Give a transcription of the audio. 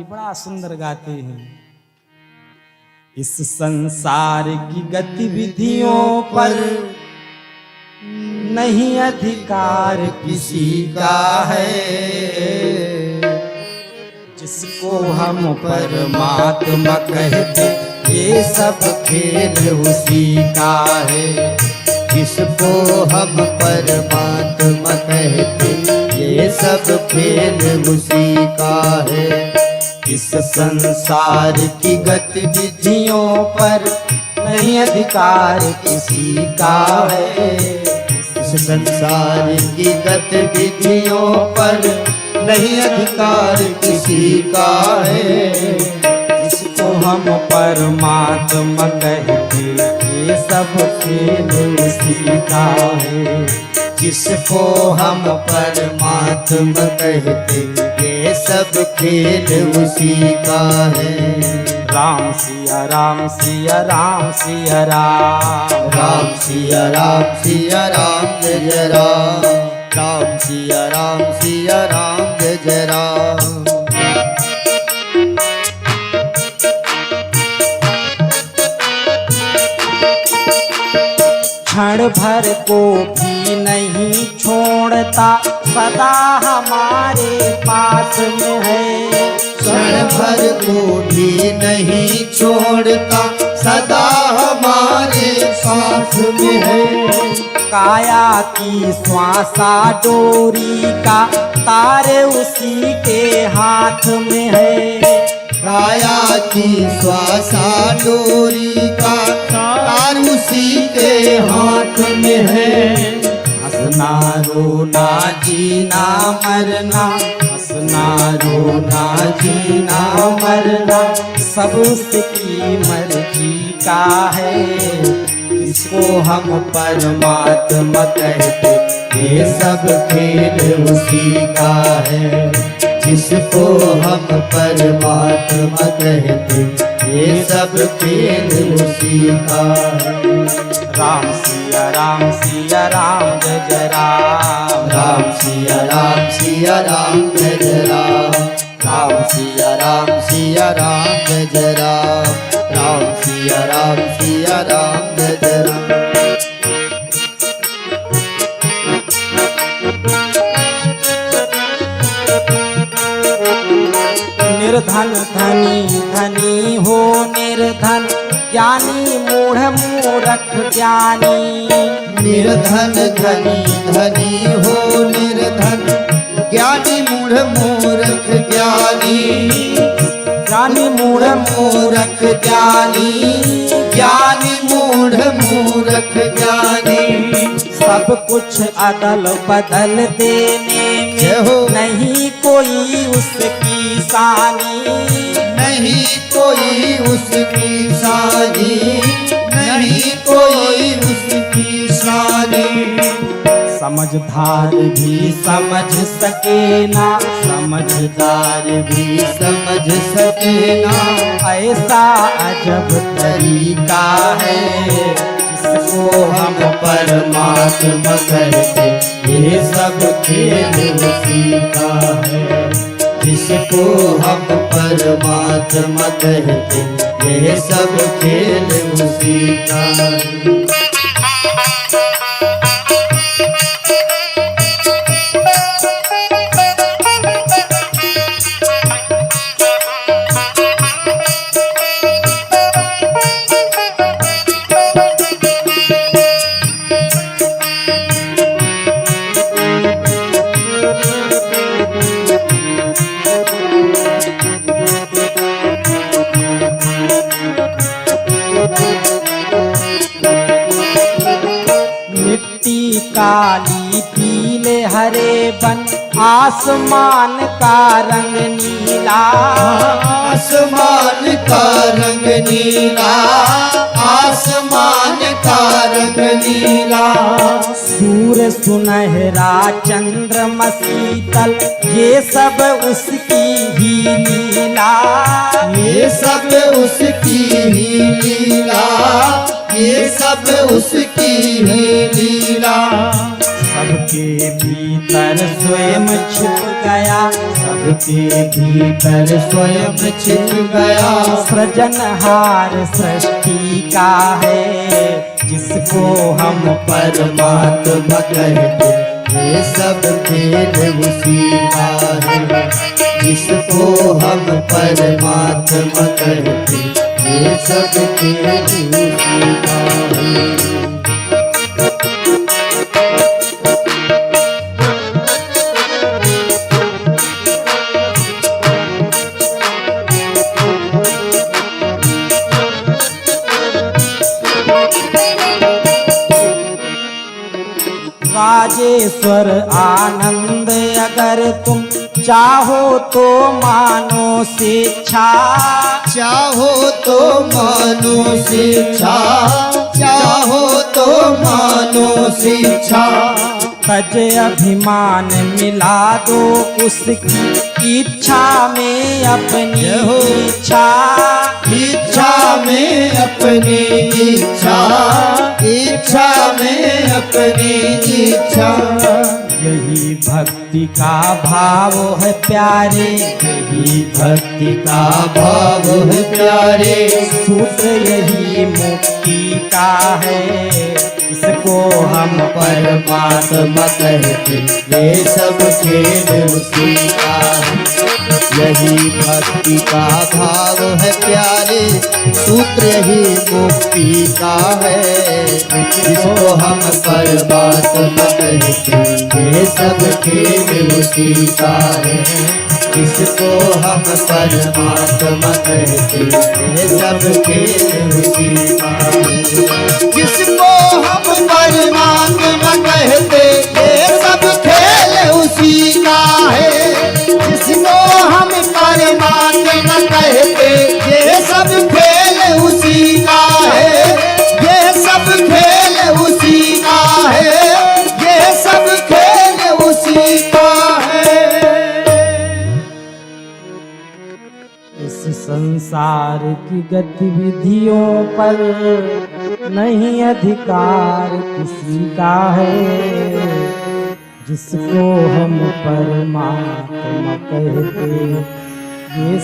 बड़ा सुंदर गाते हैं। इस संसार की गतिविधियों पर नहीं अधिकार किसी का है, जिसको हम परमात्मा कहते ये सब खेल उसी का है। जिसको हम परमात्मा कहते ये सब खेल उसी का है। इस संसार की गतिविधियों पर नहीं अधिकार किसी का है। इस संसार की गतिविधियों पर नहीं अधिकार किसी का है। जिसको हम परमात्मा कहते ये सब खेल उसी का है। जिसको हम परमात्मा कहते ये सब खेल उसी का है। राम सिया राम सिया राम सिया राम, राम सिया राम सिया राम जय जय राम। राम सिया राम सिया राम जय जय राम। क्षण भर को भी नहीं छोड़ता, सदा हमारे पास में है। क्षण भर को भी नहीं छोड़ता, सदा हमारे साथ में है। काया की श्वासा डोरी का तारे उसी के हाथ में है। काया की श्वासा डोरी का तार उसी के हाथ में है। हंसना रोना जीना मरना, हंसना रोना जीना मरना सब उसकी मर्जी का है। इसको हम परमात्मा कहते ये सब खेल उसी का है। जिसको हम परमात्मा कहते ये सब खेल उसी का है। राम सिया राम सिया राम जय जय राम। राम सिया राम सिया राम जय जय राम। राम सिया राम सिया राम जय जय राम। राम सिया राम सिया राम जय जय राम। निर्धन धनी धनी हो निर्धन, ज्ञानी मूढ़ मूरख ज्ञानी। निर्धन धनी धनी हो निर्धन, ज्ञानी मूढ़ मूर्ख ज्ञानी। ज्ञानी मूढ़ मूर्ख ज्ञानी, ज्ञानी मूढ़ मूर्ख ज्ञानी। सब कुछ अदल बदल देने जय में हो। नहीं कोई उसकी सानी। नहीं कोई उसकी सानी, नहीं कोई उसकी सानी। समझदार भी समझ सके ना, समझदार भी समझ सके ना ऐसा अजब तरीका है। जिसको हम परमात्मा कहते ये सब खेल उसी का है। जिसको हम परमात्मा कहते ये सब खेल उसी का है। काली पीले हरे बन, आसमान का रंग नीला। आसमान का रंग नीला, आसमान का रंग नीला। सूर्य सुनहरा चंद्रमा शीतल, ये सब उसकी ही लीला। ये सब उसकी ही लीला, ये सब उसकी ही लीला। सब सबके भीतर स्वयं छिप गया, सबके भीतर स्वयं छिप गया। सृजनहार सृष्टि का है, जिसको हम परमात्मा कहते, ये सब खेल उसी का है। जिसको हम परमात्मा कहते, ये सब खेल उसी का है। राजेश्वर आनंद अगर तुम चाहो तो मानो शिक्षा, चाहो तो मानो शिक्षा, चाहो तो मानो शिक्षा। तज अभिमान मिला दो उसकी इच्छा में अपनी इच्छा, इच्छा में अपनी इच्छा, इच्छा में अपनी इच्छा। यही भक्ति का भाव है प्यारे, यही भक्ति का भाव है प्यारे। सूत्र यही मुक्ति का है, इसको हम परमात्मा कहते, ये सब खेल उसी का है। यही भक्ति का भाव है प्यारे, सूत्र यही मुक्ति का है। जिसको हम परमात्मा कहते, ये सब खेल उसी का है। जिसको हम परमात्मा कहते, ये सब खेल उसी का है। जिसको हम परमात्मा कहते, ये सब खेल उसी का है। जिसको हम परमात्मा कहते, ये सब खेल उसी का है। ये सब खेल उसी का है, ये सब खेल उसी का है। इस संसार की गतिविधियों पर नहीं अधिकार किसी का है, जिसको हम परमात्मा कहते, ये